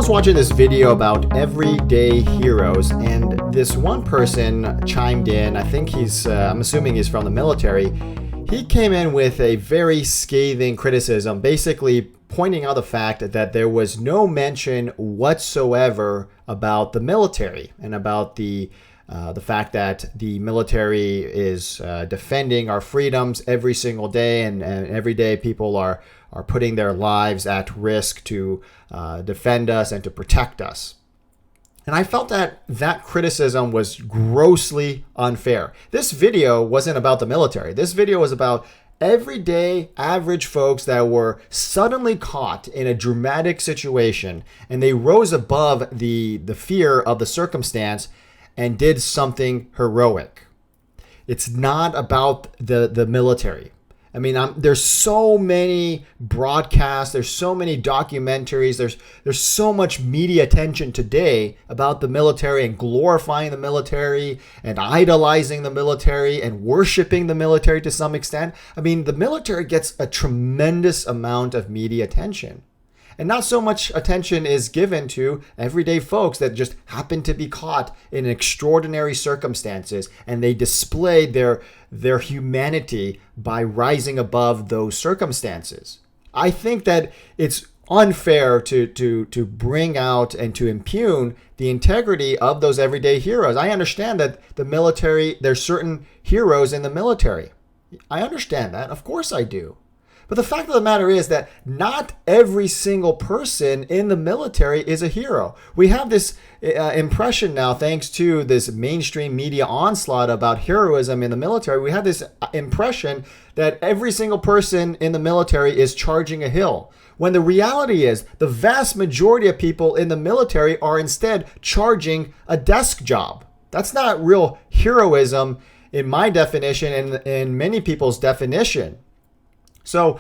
was watching this video about everyday heroes, and this one person chimed in. I think I'm assuming he's from the military. He came in with a very scathing criticism, basically pointing out the fact that there was no mention whatsoever about the military and about the fact that the military is defending our freedoms every single day, and every day people are putting their lives at risk to defend us and to protect us. And I felt that criticism was grossly unfair. This video wasn't about the military. This video was about everyday average folks that were suddenly caught in a dramatic situation, and they rose above the fear of the circumstance and did something heroic. It's not about the military. I mean, there's so many broadcasts, there's so many documentaries, there's so much media attention today about the military and glorifying the military and idolizing the military and worshiping the military to some extent. I mean, the military gets a tremendous amount of media attention. And not so much attention is given to everyday folks that just happen to be caught in extraordinary circumstances, and they displayed their humanity by rising above those circumstances. I think that it's unfair to bring out and to impugn the integrity of those everyday heroes. I understand that the military, there's certain heroes in the military. I understand that. Of course I do. But the fact of the matter is that not every single person in the military is a hero. We have this impression now, thanks to this mainstream media onslaught about heroism in the military. We have this impression that every single person in the military is charging a hill, when the reality is the vast majority of people in the military are instead charging a desk job. That's not real heroism in my definition and in many people's definition. So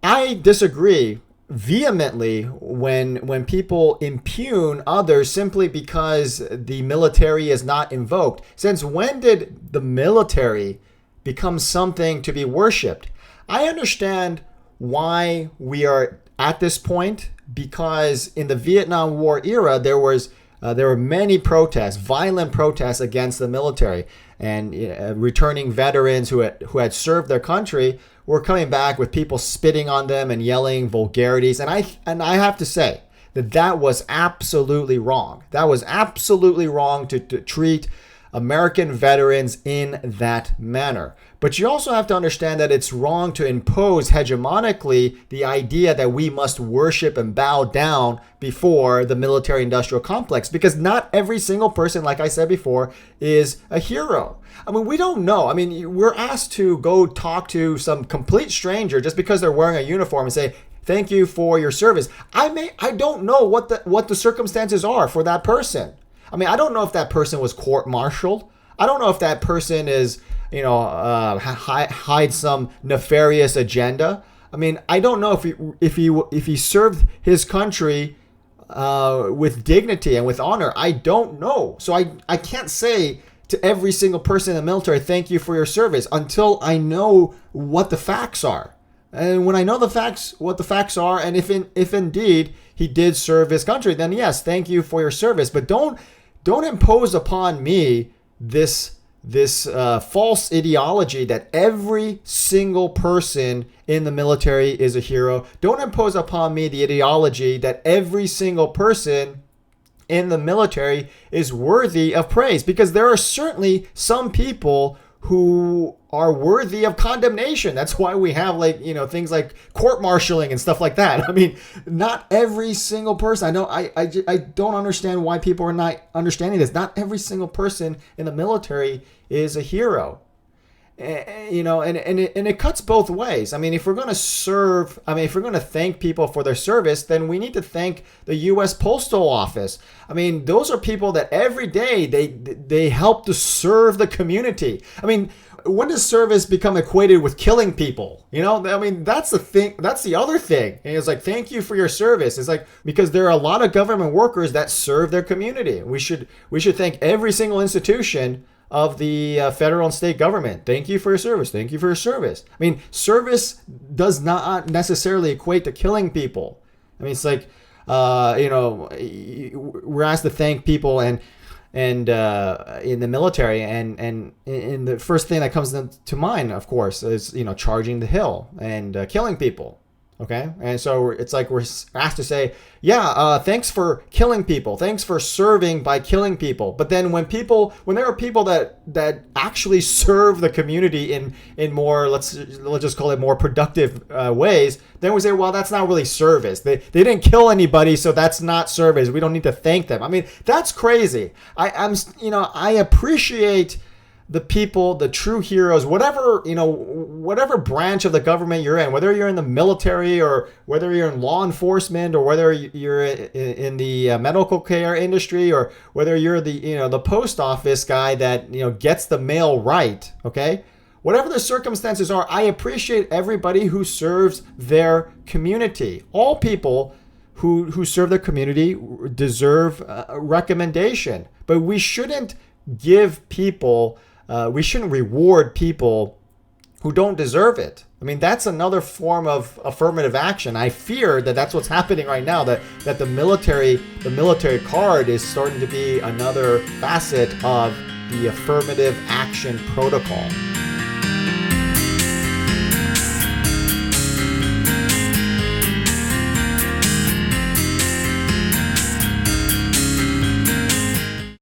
I disagree vehemently when people impugn others simply because the military is not invoked. Since when did the military become something to be worshipped? I understand why we are at this point, because in the Vietnam War era, there were many protests, violent protests against the military, and returning veterans who had served their country were coming back with people spitting on them and yelling vulgarities. And I have to say that was absolutely wrong. That was absolutely wrong to treat American veterans in that manner. But you also have to understand that it's wrong to impose hegemonically the idea that we must worship and bow down before the military-industrial complex, because not every single person, like I said before, is a hero. I mean, we don't know. I mean, we're asked to go talk to some complete stranger just because they're wearing a uniform and say, "Thank you for your service." I don't know what the circumstances are for that person. I mean, I don't know if that person was court-martialed. I don't know if that person is, hide some nefarious agenda. I mean, I don't know if he served his country with dignity and with honor. I don't know. So I can't say to every single person in the military, "Thank you for your service," until I know what the facts are. And when I know what the facts are, and if indeed he did serve his country, then yes, thank you for your service. But don't impose upon me this false ideology that every single person in the military is a hero. Don't impose upon me the ideology that every single person in the military is worthy of praise, because there are certainly some people who are worthy of condemnation. That's why we have things like court-martialing and stuff like that. I mean, not every single person. I don't understand why people are not understanding this. Not every single person in the military is a hero. And it cuts both ways. I mean, if we're going to thank people for their service, then we need to thank the U.S. Postal Office. I mean, those are people that every day they help to serve the community. I mean, when does service become equated with killing people? I mean, that's the thing. That's the other thing. And it's like, thank you for your service. It's like, because there are a lot of government workers that serve their community. We should thank every single institution of the federal and state government. Thank you for your service. Thank you for your service. I mean, service does not necessarily equate to killing people. I mean, it's like, we're asked to thank people and in the military, and the first thing that comes to mind, of course, is charging the hill and killing people. Okay, and so it's like we're asked to say, thanks for killing people, thanks for serving by killing people. But then when there are people that actually serve the community in more, let's just call it more productive ways, then we say, well, that's not really service. They didn't kill anybody, so that's not service. We don't need to thank them. I mean, that's crazy. I appreciate the people, the true heroes, whatever branch of the government you're in, whether you're in the military or whether you're in law enforcement or whether you're in the medical care industry or whether you're the post office guy that gets the mail right. Okay, whatever the circumstances are, I appreciate everybody who serves their community. All people who serve their community deserve a recommendation, but we shouldn't reward people who don't deserve it. I mean, that's another form of affirmative action. I fear that that's what's happening right now, that the military card is starting to be another facet of the affirmative action protocol.